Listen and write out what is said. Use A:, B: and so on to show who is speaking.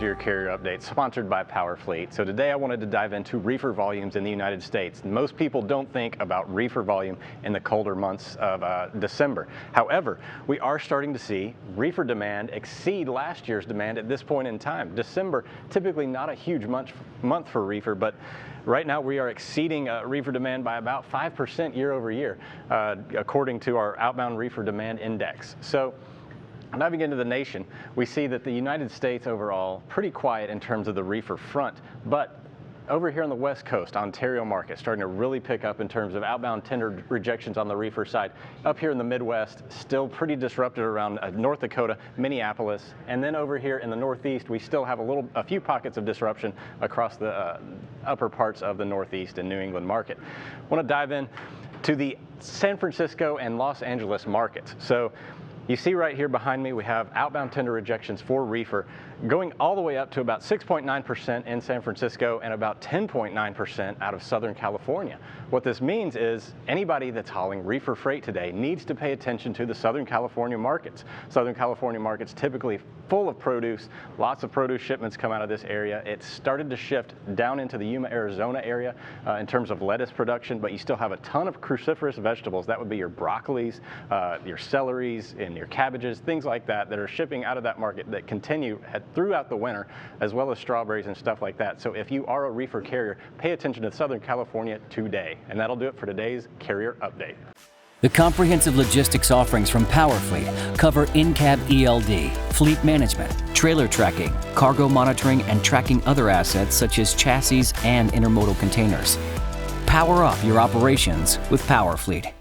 A: to your carrier update, sponsored by PowerFleet. So today I wanted to dive into reefer volumes in the United States. Most people don't think about reefer volume in the colder months of December. However, we are starting to see reefer demand exceed last year's demand at this point in time. December, typically not a huge month for reefer, but right now we are exceeding reefer demand by about 5% year over year, according to our outbound reefer demand index. So diving into the nation, we see that the United States overall pretty quiet in terms of the reefer front, but over here on the West Coast, Ontario market starting to really pick up in terms of outbound tender rejections on the reefer side. Up here in the Midwest, still pretty disrupted around North Dakota, Minneapolis, and then over here in the Northeast, we still have a few pockets of disruption across the upper parts of the Northeast and New England market. I want to dive in to the San Francisco and Los Angeles markets. So you see right here behind me, we have outbound tender rejections for reefer going all the way up to about 6.9% in San Francisco and about 10.9% out of Southern California. What this means is anybody that's hauling reefer freight today needs to pay attention to the Southern California markets. Southern California markets typically full of produce, lots of produce shipments come out of this area. It's started to shift down into the Yuma, Arizona area in terms of lettuce production, but you still have a ton of cruciferous vegetables. That would be your broccolis, your celeries, and your cabbages, things like that that are shipping out of that market that continue throughout the winter, as well as strawberries and stuff like that. So if you are a reefer carrier, pay attention to Southern California today. And that'll do it for today's carrier update.
B: The comprehensive logistics offerings from PowerFleet cover in-cab ELD, fleet management, trailer tracking, cargo monitoring, and tracking other assets such as chassis and intermodal containers. Power up your operations with PowerFleet.